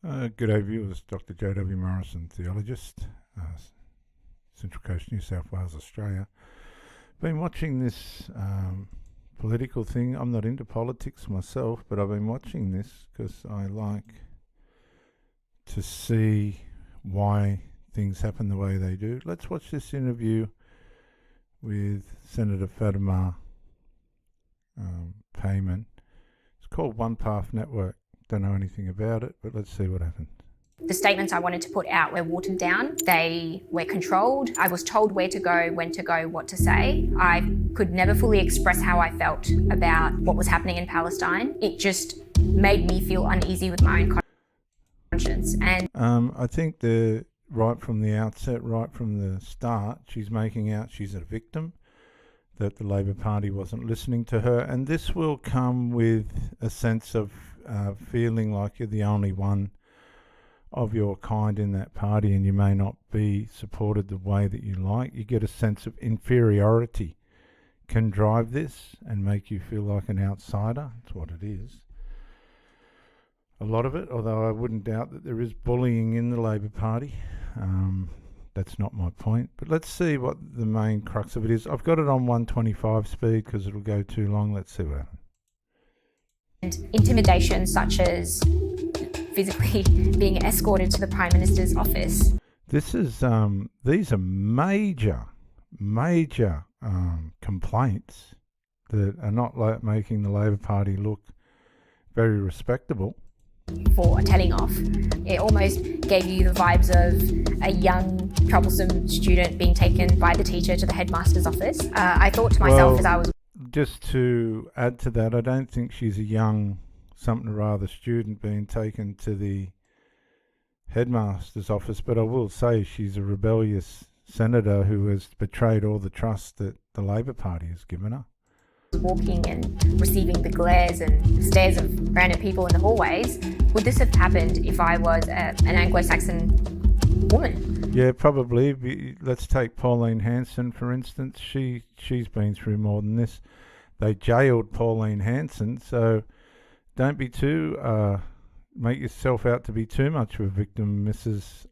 G'day viewers, Dr. J.W. Morrison, theologist, Central Coast, New South Wales, Australia. Been watching this political thing. I'm not into politics myself, but I've been watching this because I like to see why things happen the way they do. Let's watch this interview with Senator Fatima Payman. It's called One Path Network. Don't know anything about it, but let's see what happens. The statements I wanted to put out were watered down. They were controlled. I was told where to go, when to go, what to say. I could never fully express how I felt about what was happening in Palestine. It just made me feel uneasy with my own conscience. And I think right from the outset, right from the start, she's making out she's a victim, that the Labor Party wasn't listening to her, and this will come with a sense of feeling like you're the only one of your kind in that party and you may not be supported the way that you like. You get a sense of inferiority can drive this and make you feel like an outsider. That's what it is. A lot of it, although I wouldn't doubt that there is bullying in the Labor Party. That's not my point. But let's see what the main crux of it is. I've got it on 125 speed because it'll go too long. Let's see what happens. And intimidation such as physically being escorted to the Prime Minister's office. This is these are major complaints that are not making the Labor Party look very respectable. For telling off. It almost gave you the vibes of a young, troublesome student being taken by the teacher to the headmaster's office. I thought to myself as I was... Just to add to that, I don't think she's a young, something or other student being taken to the headmaster's office, but I will say she's a rebellious senator who has betrayed all the trust that the Labor Party has given her. Walking and receiving the glares and stares of random people in the hallways. Would this have happened if I was an Anglo-Saxon woman? Yeah, probably. Let's take Pauline Hanson, for instance. She's been through more than this. They jailed Pauline Hanson, so don't be too make yourself out to be too much of a victim, Mrs.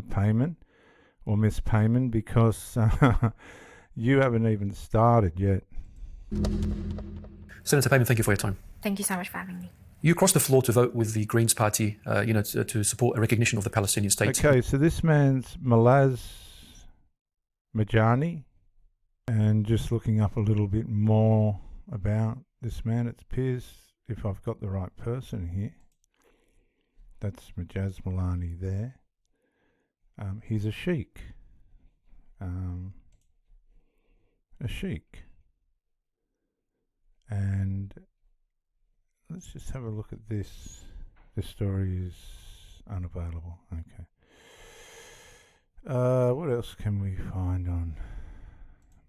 Payman or Miss Payman, because you haven't even started yet. Senator Payman, thank you for your time. Thank you so much for having me. You crossed the floor to vote with the Greens Party, to support a recognition of the Palestinian state. Okay, so this man's Malaz Majani, and just looking up a little bit more about this man, it appears, if I've got the right person here, that's Majaz Malani there. He's a sheikh. And let's just have a look at this. This story is unavailable. Okay. What else can we find on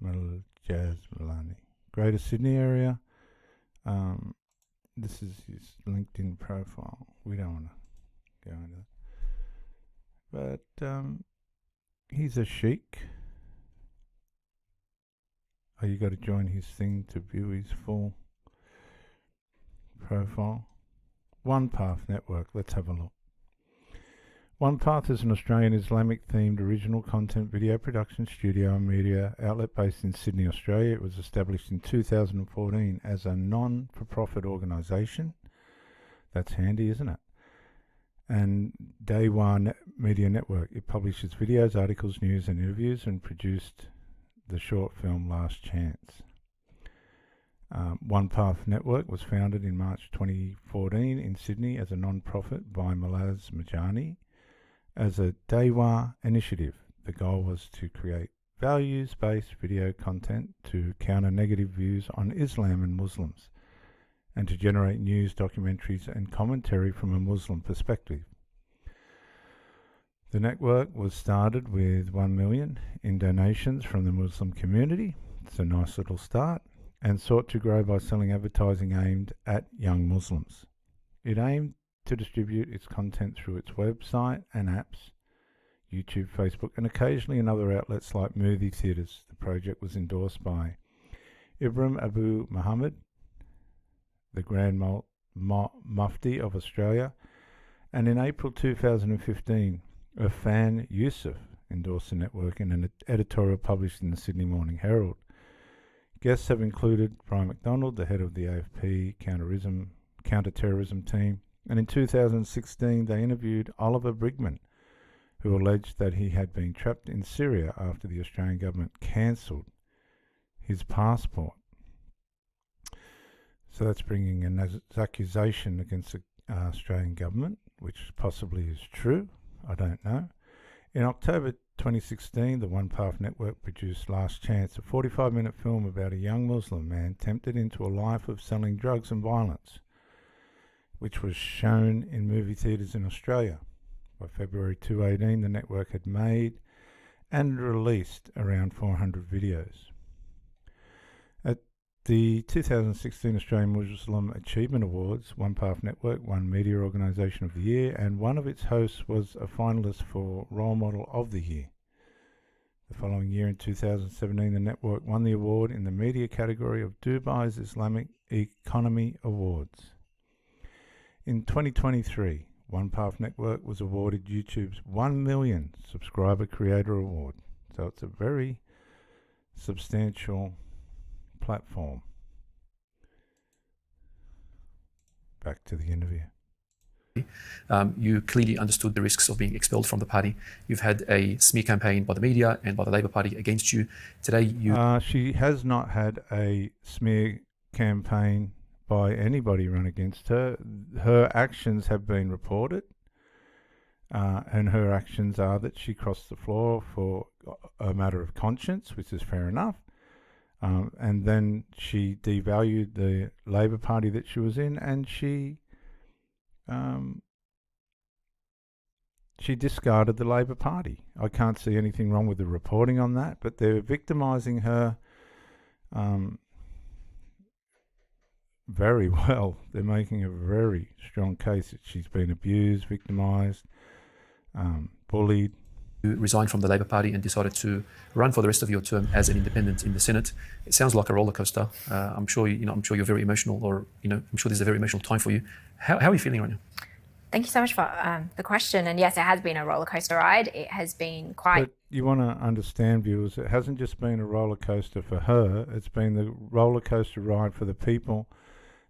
Majaz Malani? Greater Sydney area. This is his LinkedIn profile. We don't want to go into that. But he's a sheikh. Oh, you got to join his thing to view his full profile. One Path Network. Let's have a look. One Path is an Australian Islamic-themed original content video production studio and media outlet based in Sydney, Australia. It was established in 2014 as a non-for-profit organisation. That's handy, isn't it? And Day One Media Network. It publishes videos, articles, news and interviews, and produced the short film Last Chance. One Path Network was founded in March 2014 in Sydney as a non-profit by Malaz Majani as a Dewa initiative. The goal was to create values-based video content to counter negative views on Islam and Muslims, and to generate news, documentaries and commentary from a Muslim perspective. The network was started with 1 million in donations from the Muslim community. It's a nice little start, and sought to grow by selling advertising aimed at young Muslims. It aimed to distribute its content through its website and apps, YouTube, Facebook, and occasionally in other outlets like movie theatres. The project was endorsed by Ibrahim Abu Muhammad, the Grand Mufti of Australia, And in April 2015, Irfan Yusuf endorsed the network in an editorial published in the Sydney Morning Herald. Guests have included Brian McDonald, the head of the AFP counter-terrorism team, and in 2016 they interviewed Oliver Brigman, who alleged that he had been trapped in Syria after the Australian government cancelled his passport. So that's bringing an accusation against the Australian government, which possibly is true. I don't know. In October 2016, the One Path Network produced Last Chance, a 45-minute film about a young Muslim man tempted into a life of selling drugs and violence, which was shown in movie theatres in Australia. By February 2018, the network had made and released around 400 videos. At the 2016 Australian Muslim Achievement Awards, One Path Network won Media Organisation of the Year, and one of its hosts was a finalist for Role Model of the Year. The following year, in 2017, the network won the award in the media category of Dubai's Islamic Economy Awards. In 2023, One Path Network was awarded YouTube's 1 million subscriber creator award. So it's a very substantial platform. Back to the interview. You clearly understood the risks of being expelled from the party. You've had a smear campaign by the media and by the Labor Party against you. Today, she has not had a smear campaign by anybody run against her. Her actions have been reported, and her actions are that she crossed the floor for a matter of conscience, which is fair enough. And then she devalued the Labor Party that she was in, and she discarded the Labor Party. I can't see anything wrong with the reporting on that, but they're victimising her very well. They're making a very strong case that she's been abused, victimised, bullied. You resigned from the Labor Party and decided to run for the rest of your term as an independent in the Senate. It sounds like a roller coaster. I'm sure you're very emotional, or I'm sure this is a very emotional time for you. How are you feeling right now? Thank you so much for the question. And yes, it has been a roller coaster ride. It has been quite. But you want to understand, viewers, it hasn't just been a roller coaster for her. It's been the roller coaster ride for the people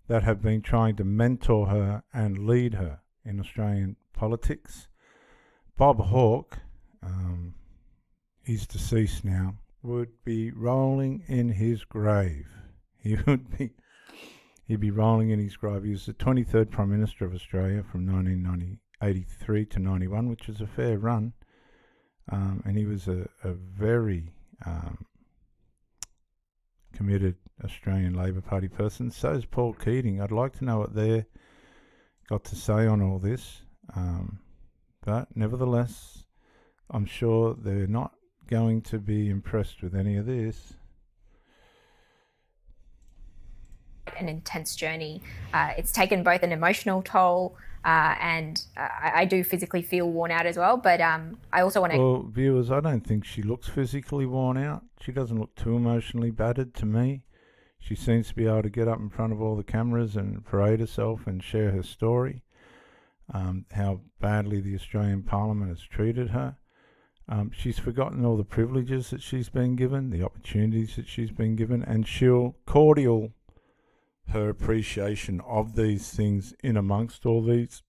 that have been trying to mentor her and lead her in Australian politics. Bob Hawke, he's deceased now, would be rolling in his grave. He'd be rolling in his grave. He was the 23rd Prime Minister of Australia from 1983 to 91, which is a fair run. And he was a very committed Australian Labor Party person. So is Paul Keating. I'd like to know what they've got to say on all this. But nevertheless, I'm sure they're not going to be impressed with any of this. An intense journey. It's taken both an emotional toll and I do physically feel worn out as well. But I also want to... Well, viewers, I don't think she looks physically worn out. She doesn't look too emotionally battered to me. She seems to be able to get up in front of all the cameras and parade herself and share her story. How badly the Australian Parliament has treated her. She's forgotten all the privileges that she's been given, the opportunities that she's been given, and she'll cordial her appreciation of these things in amongst all these,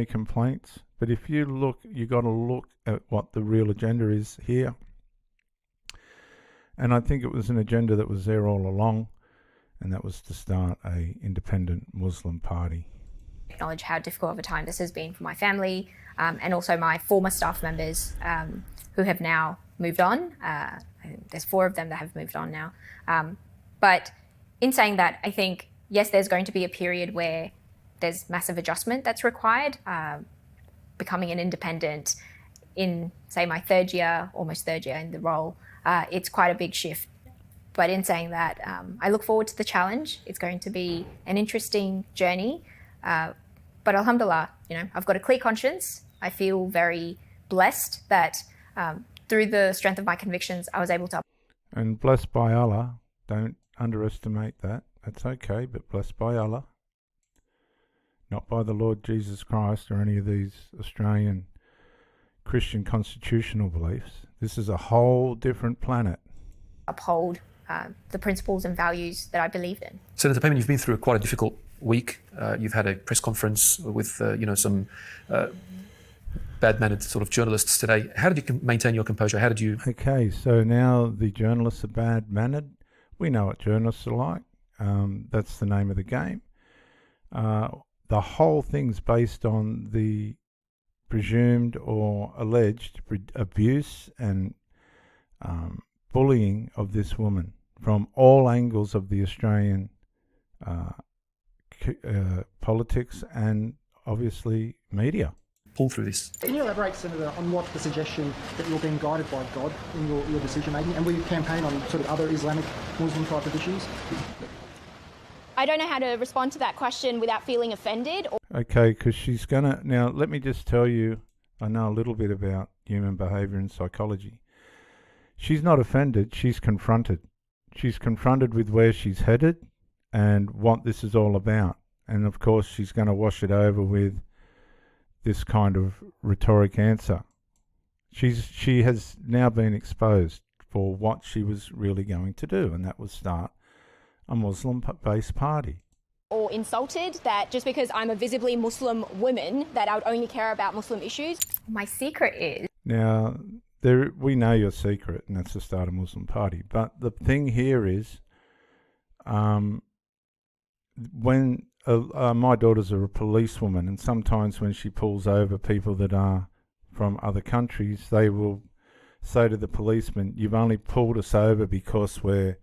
complaints. But if you look, you got to look at what the real agenda is here. And I think it was an agenda that was there all along, and that was to start a independent Muslim party. Acknowledge how difficult of a time this has been for my family and also my former staff members who have now moved on. I think there's 4 of them that have moved on now. But in saying that, I think, yes, there's going to be a period where there's massive adjustment that's required. Becoming an independent in, say, my almost third year in the role, it's quite a big shift. But in saying that, I look forward to the challenge. It's going to be an interesting journey. But alhamdulillah, I've got a clear conscience. I feel very blessed that through the strength of my convictions, I was able to... And blessed by Allah, don't underestimate that. That's okay, but blessed by Allah. not by the Lord Jesus Christ or any of these Australian Christian constitutional beliefs. This is a whole different planet. Uphold the principles and values that I believe in. Senator Payman, you've been through quite a difficult week. You've had a press conference with some bad-mannered sort of journalists today. How did you maintain your composure? How did you... Okay, so now the journalists are bad-mannered. We know what journalists are like. That's the name of the game. The whole thing's based on the presumed or alleged abuse and bullying of this woman from all angles of the Australian politics and obviously media. Pull through this. Can you elaborate, Senator, on what the suggestion that you're being guided by God in your decision making, and will you campaign on sort of other Islamic Muslim type of issues? I don't know how to respond to that question without feeling offended. Okay, because she's gonna... Now, let me just tell you, I know a little bit about human behaviour and psychology. She's not offended, she's confronted. She's confronted with where she's headed and what this is all about. And of course, she's going to wash it over with this kind of rhetoric answer. She has now been exposed for what she was really going to do, and that was start a Muslim-based party. Or insulted that just because I'm a visibly Muslim woman that I would only care about Muslim issues. My secret is... Now, we know your secret, and that's to start a Muslim party. But the thing here is, when my daughters are a policewoman, and sometimes when she pulls over people that are from other countries, they will say to the policeman, "You've only pulled us over because we're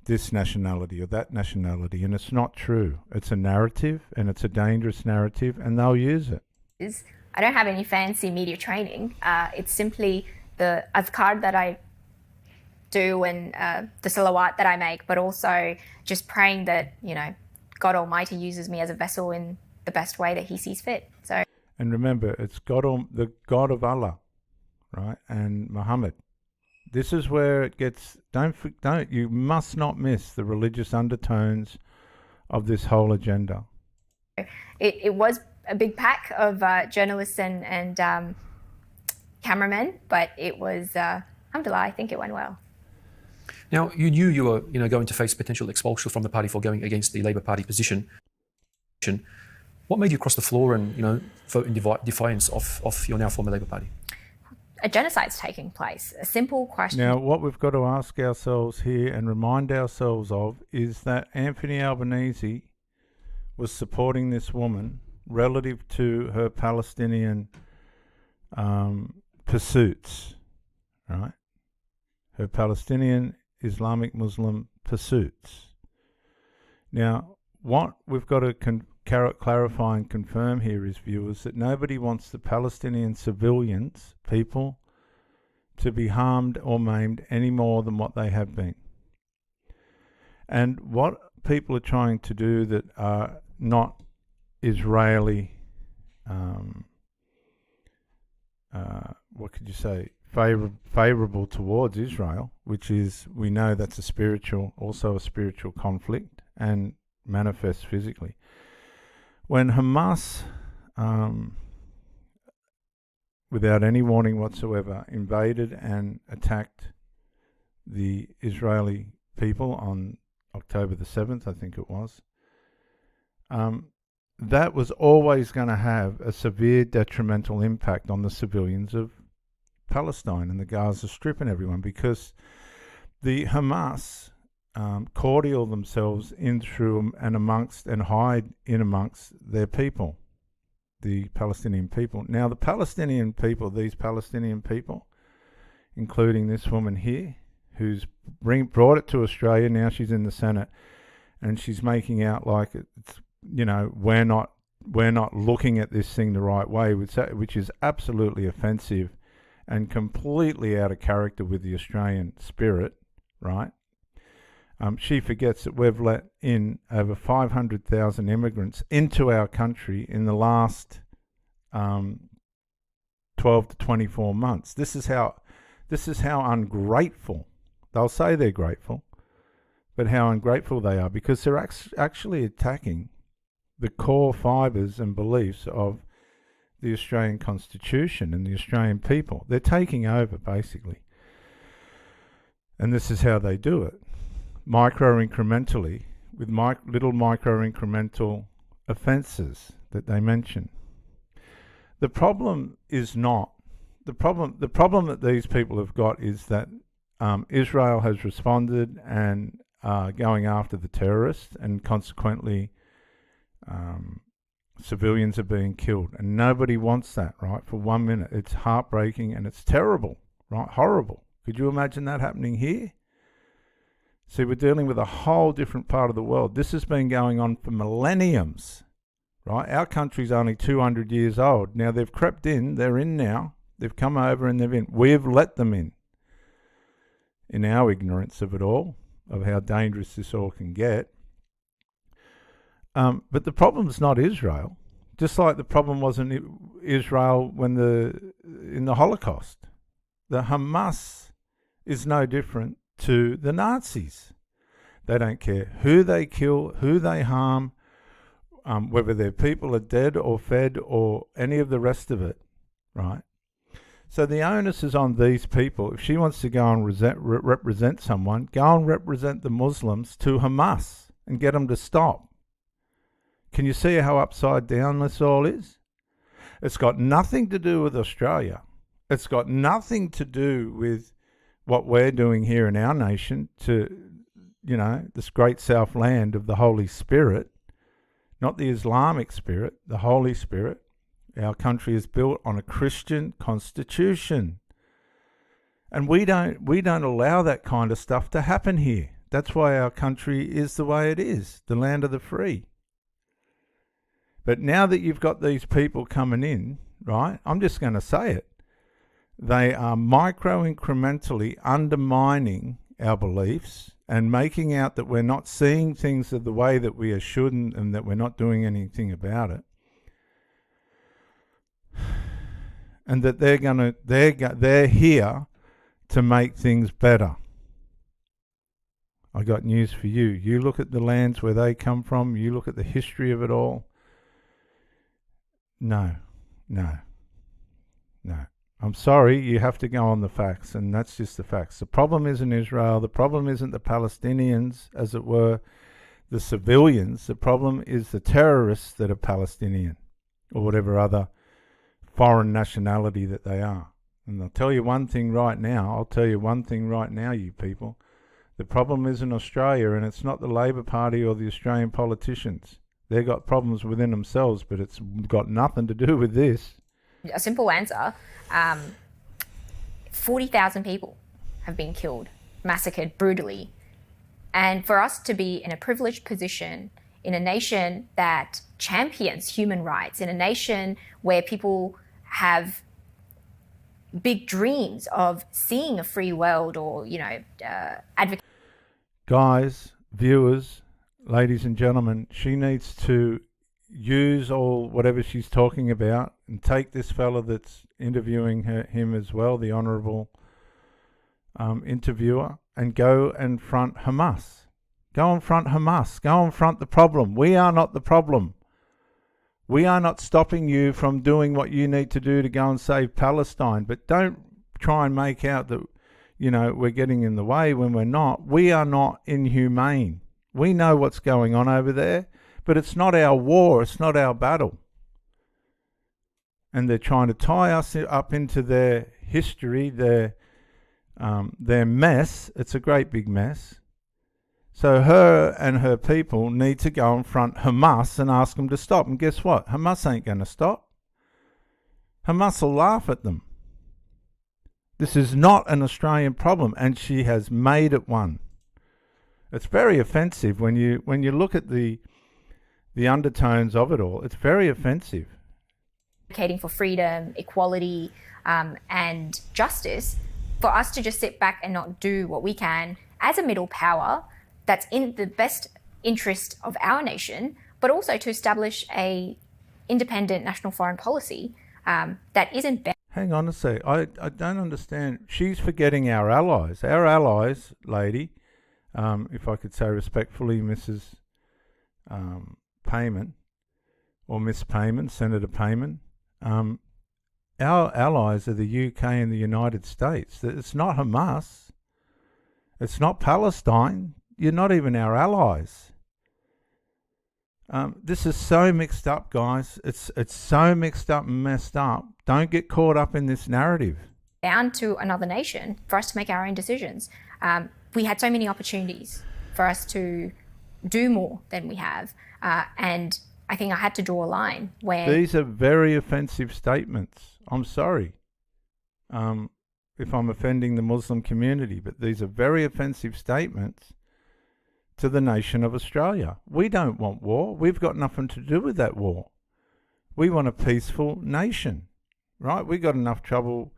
this nationality or that nationality," and it's not true. It's a narrative, and it's a dangerous narrative, and they'll use it. I don't have any fancy media training. It's simply the azkar that I do and the salawat that I make, but also just praying that, God Almighty uses me as a vessel in the best way that He sees fit. So, and remember, it's the God of Allah, right, and Muhammad. This is where it gets. You must not miss the religious undertones of this whole agenda. It was a big pack of journalists and cameramen, but it was, alhamdulillah, I think it went well. Now, you knew you were going to face potential expulsion from the party for going against the Labor Party position. What made you cross the floor and vote in defiance of your now former Labor Party? A genocide's taking place. A simple question. Now, what we've got to ask ourselves here and remind ourselves of is that Anthony Albanese was supporting this woman relative to her Palestinian pursuits, right? Her Palestinian Islamic Muslim pursuits. Now, what we've got to clarify and confirm here is, viewers, that nobody wants the Palestinian civilians, people, to be harmed or maimed any more than what they have been. And what people are trying to do that are not Israeli, what could you say, favourable towards Israel, which is, we know that's also a spiritual conflict and manifests physically. When Hamas, without any warning whatsoever, invaded and attacked the Israeli people on October the 7th, I think it was, that was always going to have a severe detrimental impact on the civilians of Palestine and the Gaza Strip and everyone, because the Hamas cordial themselves in through and amongst and hide in amongst their people, the Palestinian people. Now, the Palestinian people, these Palestinian people, including this woman here, who's brought it to Australia, now she's in the Senate, and she's making out like it's, we're not looking at this thing the right way, which is absolutely offensive and completely out of character with the Australian spirit, right? She forgets that we've let in over 500,000 immigrants into our country in the last 12 to 24 months. This is how ungrateful. They'll say they're grateful, but how ungrateful they are, because they're actually attacking the core fibres and beliefs of the Australian Constitution and the Australian people. They're taking over, basically. And this is how they do it. Micro-incrementally, with little micro-incremental offences that they mention. The problem is not, the problem that these people have got is that Israel has responded and going after the terrorists, and consequently civilians are being killed. And nobody wants that, right? For 1 minute. It's heartbreaking and it's terrible, right? Horrible. Could you imagine that happening here? See, we're dealing with a whole different part of the world. This has been going on for millenniums, right? Our country's only 200 years old. Now they've crept in, they're in now. They've come over and they've in. We've let them in our ignorance of it all, of how dangerous this all can get. But the problem's not Israel, just like the problem wasn't Israel in the Holocaust. The Hamas is no different to the Nazis. They don't care who they kill, who they harm, whether their people are dead or fed or any of the rest of it, right? So the onus is on these people. If she wants to go and represent someone, go and represent the Muslims to Hamas and get them to stop. Can you see how upside down this all is? It's got nothing to do with Australia. It's got nothing to do with what we're doing here in our nation to, this great southland of the Holy Spirit, not the Islamic spirit, the Holy Spirit. Our country is built on a Christian constitution. And we don't allow that kind of stuff to happen here. That's why our country is the way it is, the land of the free. But now that you've got these people coming in, right, I'm just going to say it. They are micro-incrementally undermining our beliefs and making out that we're not seeing things the way that we should and that we're not doing anything about it. And that they're here to make things better. I got news for you. You look at the lands where they come from, you look at the history of it all. No. I'm sorry, you have to go on the facts, and that's just the facts. The problem isn't Israel. The problem isn't the Palestinians, as it were, the civilians. The problem is the terrorists that are Palestinian, or whatever other foreign nationality that they are. And I'll tell you one thing right now, you people. The problem isn't Australia, and it's not the Labor Party or the Australian politicians. They've got problems within themselves, but it's got nothing to do with this. A simple answer, 40,000 people have been killed, massacred brutally. And for us to be in a privileged position in a nation that champions human rights, in a nation where people have big dreams of seeing a free world or, advocate. Guys, viewers, ladies and gentlemen, she needs to use whatever she's talking about and take this fella that's interviewing him as well, the honourable interviewer, and go and front Hamas. Go and front Hamas. Go and front the problem. We are not the problem. We are not stopping you from doing what you need to do to go and save Palestine. But don't try and make out that, we're getting in the way when we're not. We are not inhumane. We know what's going on over there, but it's not our war. It's not our battle. And they're trying to tie us up into their history, their mess. It's a great big mess. So her and her people need to go and front Hamas and ask them to stop. And guess what? Hamas ain't going to stop. Hamas will laugh at them. This is not an Australian problem, and she has made it one. It's very offensive when you look at the undertones of it all. It's very offensive. Advocating for freedom, equality, and justice, for us to just sit back and not do what we can as a middle power that's in the best interest of our nation, but also to establish a independent national foreign policy that isn't better. Hang on a sec. I don't understand. She's forgetting our allies. Our allies, lady, if I could say respectfully, Mrs. Payman, or Miss Payman, Senator Payman. Our allies are the UK and the United States. It's not Hamas. It's not Palestine. You're not even our allies. This is so mixed up, guys. It's so mixed up and messed up. Don't get caught up in this narrative. Bound to another nation for us to make our own decisions. We had so many opportunities for us to do more than we have. And I think I had to draw a line where... These are very offensive statements. I'm sorry if I'm offending the Muslim community, but these are very offensive statements to the nation of Australia. We don't want war. We've got nothing to do with that war. We want a peaceful nation, right? We've got enough trouble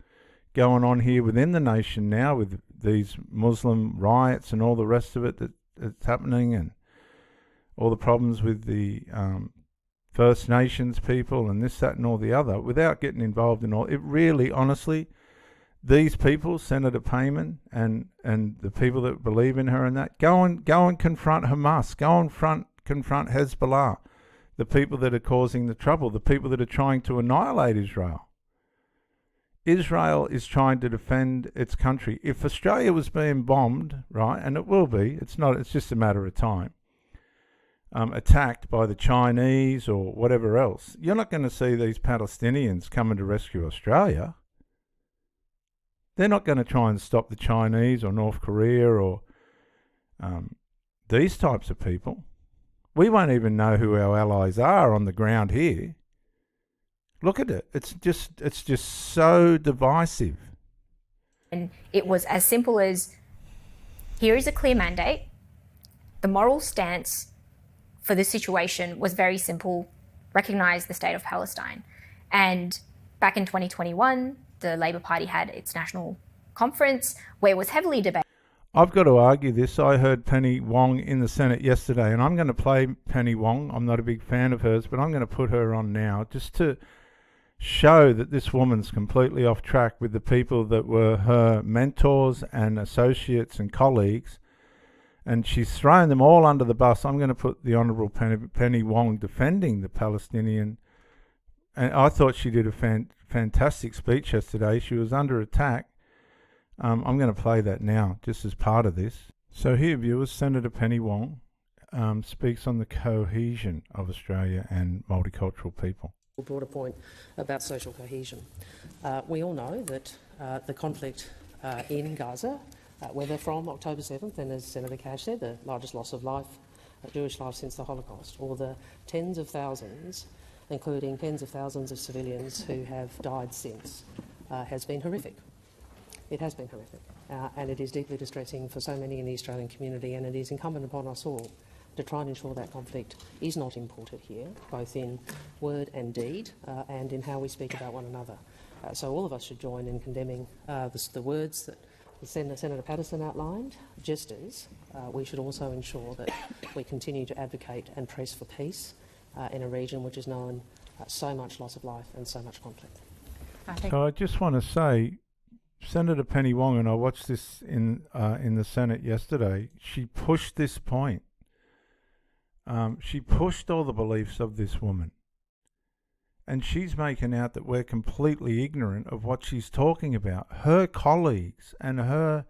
going on here within the nation now with these Muslim riots and all the rest of it that's happening, and all the problems with the First Nations people and this, that and all the other, without getting involved in all. It really, honestly, these people, Senator Payman and the people that believe in her and that, go and confront Hamas, go and confront Hezbollah, the people that are causing the trouble, the people that are trying to annihilate Israel. Israel is trying to defend its country. If Australia was being bombed, right, and it will be, it's just a matter of time, attacked by the Chinese or whatever else, you're not going to see these Palestinians coming to rescue Australia. They're not going to try and stop the Chinese or North Korea or these types of people. We won't even know who our allies are on the ground here. Look at it. It's just so divisive. And it was as simple as, here is a clear mandate. The moral stance for this situation was very simple: recognise the state of Palestine. And back in 2021, the Labor Party had its national conference where it was heavily debated. I've got to argue this. I heard Penny Wong in the Senate yesterday, and I'm going to play Penny Wong. I'm not a big fan of hers, but I'm going to put her on now just to show that this woman's completely off track with the people that were her mentors and associates and colleagues, and she's thrown them all under the bus. I'm going to put the Honourable Penny Wong defending the Palestinian, and I thought she did a fantastic speech yesterday. She was under attack. I'm going to play that now, just as part of this. So here, viewers, Senator Penny Wong speaks on the cohesion of Australia and multicultural people. Broader point about social cohesion. We all know that the conflict in Gaza, whether from October 7th, and as Senator Cash said, the largest loss of life, Jewish life since the Holocaust, or the tens of thousands, including tens of thousands of civilians who have died since, has been horrific. It has been horrific, and it is deeply distressing for so many in the Australian community, and it is incumbent upon us all to try and ensure that conflict is not imported here, both in word and deed, and in how we speak about one another. So all of us should join in condemning the words that Senator Patterson outlined, just as we should also ensure that we continue to advocate and press for peace in a region which has known so much loss of life and so much conflict. So I just want to say, Senator Penny Wong, and I watched this in the Senate yesterday, she pushed this point. She pushed all the beliefs of this woman. And she's making out that we're completely ignorant of what she's talking about. Her colleagues and her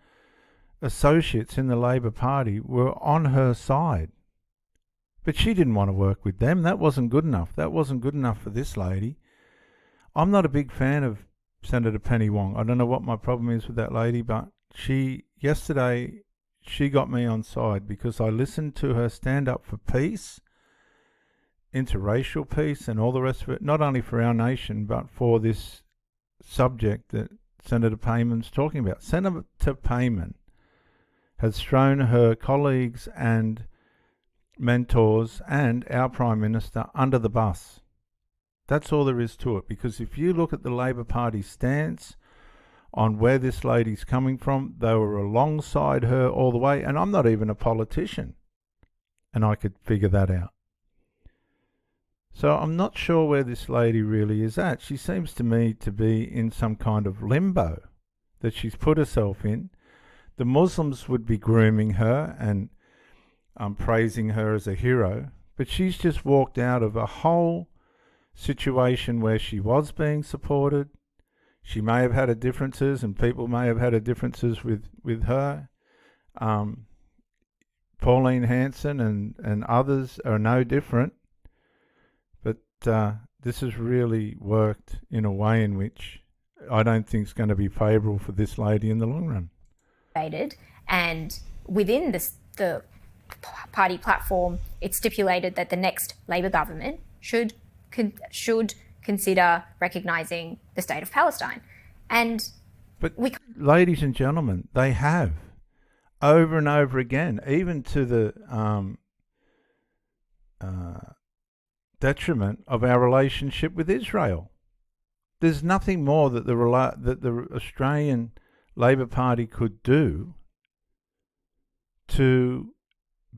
associates in the Labor Party were on her side. But she didn't want to work with them. That wasn't good enough. That wasn't good enough for this lady. I'm not a big fan of Senator Penny Wong. I don't know what my problem is with that lady, but yesterday she got me on side because I listened to her stand up for peace, interracial peace and all the rest of it, not only for our nation, but for this subject that Senator Payman's talking about. Senator Payman has thrown her colleagues and mentors and our Prime Minister under the bus. That's all there is to it, because if you look at the Labor Party stance on where this lady's coming from, they were alongside her all the way, and I'm not even a politician, and I could figure that out. So I'm not sure where this lady really is at. She seems to me to be in some kind of limbo that she's put herself in. The Muslims would be grooming her and praising her as a hero, but she's just walked out of a whole situation where she was being supported. She may have had her differences, and people may have had her differences with her. Pauline Hanson and others are no different. But this has really worked in a way in which I don't think is going to be favourable for this lady in the long run. And within the party platform, it stipulated that the next Labor government should consider recognising the state of Palestine. But ladies and gentlemen, they have over and over again, even to the detriment of our relationship with Israel. There's nothing more that the Australian Labor Party could do to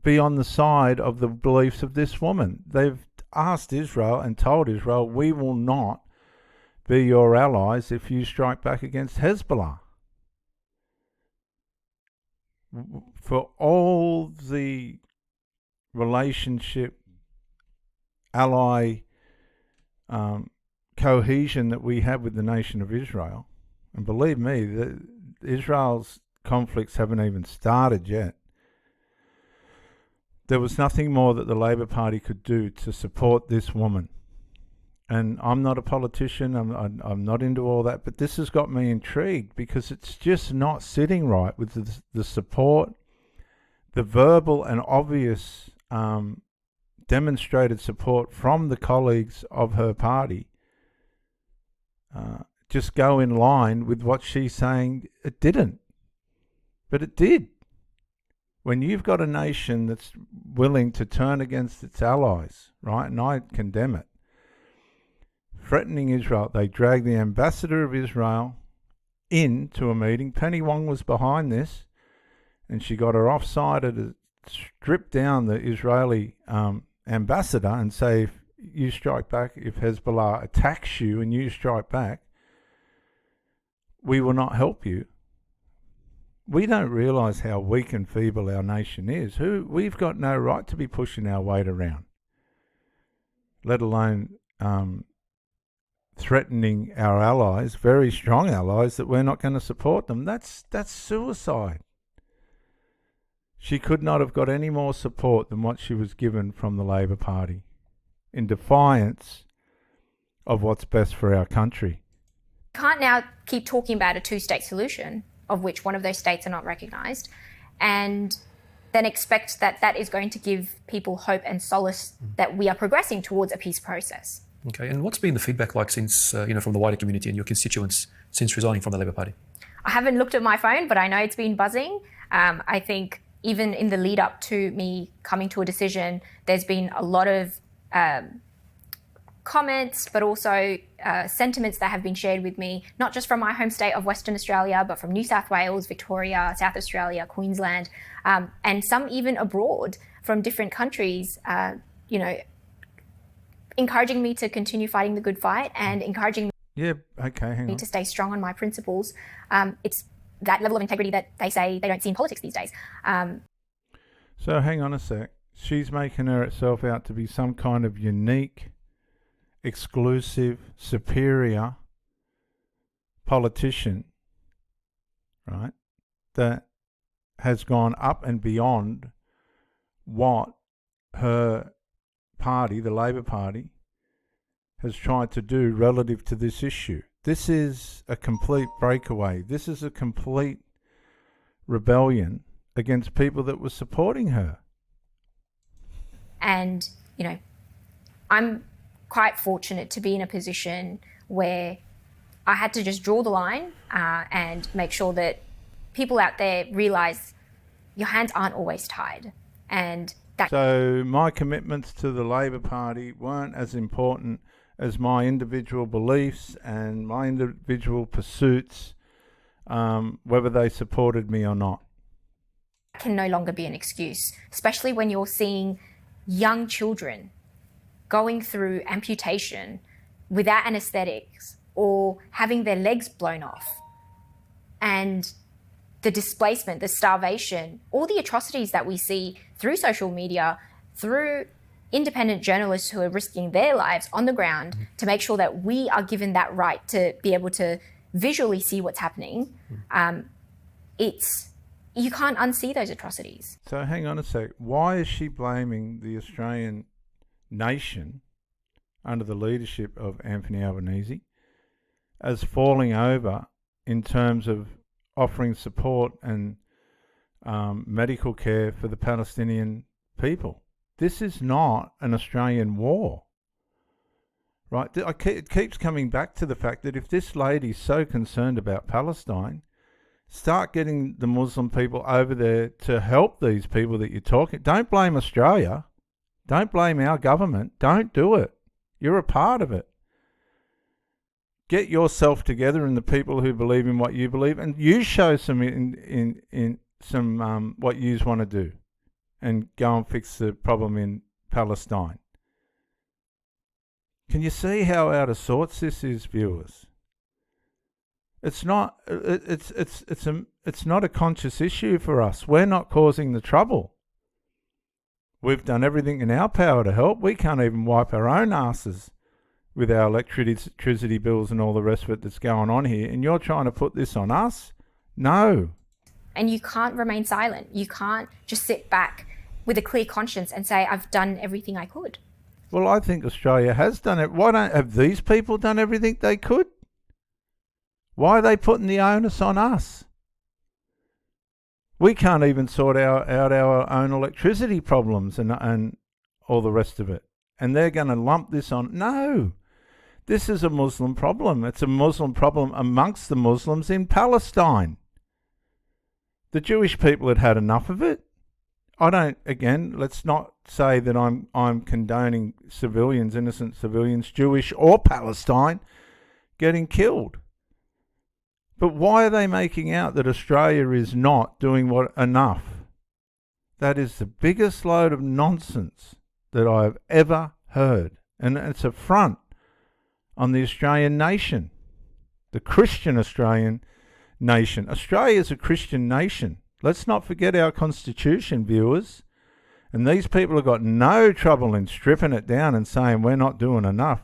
be on the side of the beliefs of this woman. They've asked Israel and told Israel, we will not be your allies if you strike back against Hezbollah. For all the relationship, ally cohesion that we have with the nation of Israel, and believe me, Israel's conflicts haven't even started yet, there was nothing more that the Labor Party could do to support this woman. And I'm not a politician, I'm not into all that, but this has got me intrigued because it's just not sitting right with the support, the verbal and obvious demonstrated support from the colleagues of her party. Just go in line with what she's saying. It didn't, but it did. When you've got a nation that's willing to turn against its allies, right, and I condemn it, threatening Israel, they dragged the ambassador of Israel into a meeting. Penny Wong was behind this, and she got her offsider to strip down the Israeli ambassador and say, if you strike back, if Hezbollah attacks you and you strike back, we will not help you. We don't realise how weak and feeble our nation is. We've got no right to be pushing our weight around, let alone threatening our allies, very strong allies, that we're not going to support them. That's suicide. She could not have got any more support than what she was given from the Labor Party, in defiance of what's best for our country. Can't now keep talking about a two-state solution, of which one of those states are not recognised, and then expect that that is going to give people hope and solace that we are progressing towards a peace process. Okay, and what's been the feedback like since, from the wider community and your constituents since resigning from the Labor Party? I haven't looked at my phone, but I know it's been buzzing. I think even in the lead up to me coming to a decision, there's been a lot of comments, but also sentiments that have been shared with me, not just from my home state of Western Australia, but from New South Wales, Victoria, South Australia, Queensland, and some even abroad from different countries, encouraging me to continue fighting the good fight and encouraging me to stay strong on my principles. It's that level of integrity that they say they don't see in politics these days. So hang on a sec. She's making herself out to be some kind of unique, exclusive, superior politician, right, that has gone up and beyond what her party, the Labor Party, has tried to do relative to this issue. This is a complete breakaway. This is a complete rebellion against people that were supporting her. And, I'm quite fortunate to be in a position where I had to just draw the line and make sure that people out there realise your hands aren't always tied. And so my commitments to the Labor Party weren't as important as my individual beliefs and my individual pursuits, whether they supported me or not. Can no longer be an excuse, especially when you're seeing young children going through amputation without anaesthetics or having their legs blown off, and the displacement, the starvation, all the atrocities that we see through social media, through independent journalists who are risking their lives on the ground to make sure that we are given that right to be able to visually see what's happening. You can't unsee those atrocities. So hang on a sec. Why is she blaming the Australian nation under the leadership of Anthony Albanese as falling over in terms of offering support and medical care for the Palestinian people? This is not an Australian war, right? It keeps coming back to the fact that if this lady's so concerned about Palestine, start getting the Muslim people over there to help these people that you're talking. Don't blame Australia. Don't blame our government. Don't do it. You're a part of it. Get yourself together and the people who believe in what you believe, and you show some in some what you want to do, and go and fix the problem in Palestine. Can you see how out of sorts this is, viewers? It's not. It's not a conscious issue for us. We're not causing the trouble. We've done everything in our power to help. We can't even wipe our own asses with our electricity bills and all the rest of it that's going on here. And you're trying to put this on us? No. And you can't remain silent. You can't just sit back with a clear conscience and say, I've done everything I could. Well, I think Australia has done it. Why don't have these people done everything they could? Why are they putting the onus on us? We can't even sort out our own electricity problems and all the rest of it. And they're going to lump this on. No, this is a Muslim problem. It's a Muslim problem amongst the Muslims in Palestine. The Jewish people had had enough of it. Let's not say that I'm condoning civilians, innocent civilians, Jewish or Palestine, getting killed. But why are they making out that Australia is not doing enough? That is the biggest load of nonsense that I've ever heard. And it's a front on the Australian nation, the Christian Australian nation. Australia is a Christian nation. Let's not forget our constitution, viewers. And these people have got no trouble in stripping it down and saying we're not doing enough.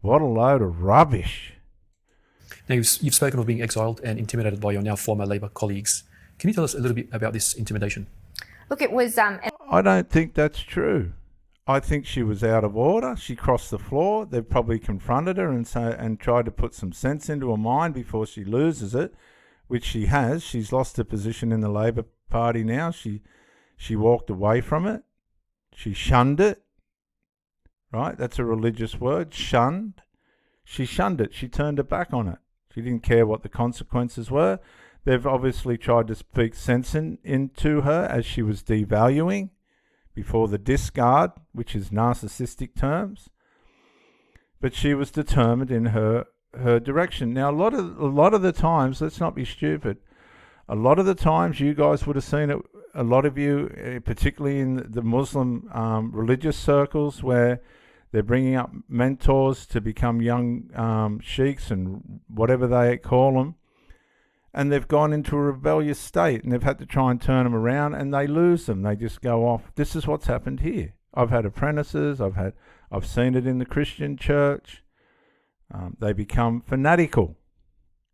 What a load of rubbish. Now, you've spoken of being exiled and intimidated by your now former Labor colleagues. Can you tell us a little bit about this intimidation? Look, it was... I don't think that's true. I think she was out of order. She crossed the floor. They've probably confronted her and tried to put some sense into her mind before she loses it, which she has. She's lost her position in the Labor Party now. She walked away from it. She shunned it. Right? That's a religious word, shunned. She shunned it. She turned her back on it. She didn't care what the consequences were. They've obviously tried to speak sense into her as she was devaluing before the discard, which is narcissistic terms. But she was determined in her direction. Now, a lot of the times, let's not be stupid, a lot of the times you guys would have seen it, a lot of you, particularly in the Muslim religious circles, where they're bringing up mentors to become young sheikhs and whatever they call them. And they've gone into a rebellious state and they've had to try and turn them around and they lose them. They just go off. This is what's happened here. I've had apprentices. I've seen it in the Christian church. They become fanatical.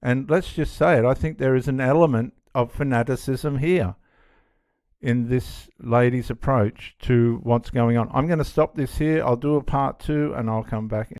And let's just say it. I think there is an element of fanaticism here in this lady's approach to what's going on. I'm going to stop this here. I'll do a part 2 and I'll come back.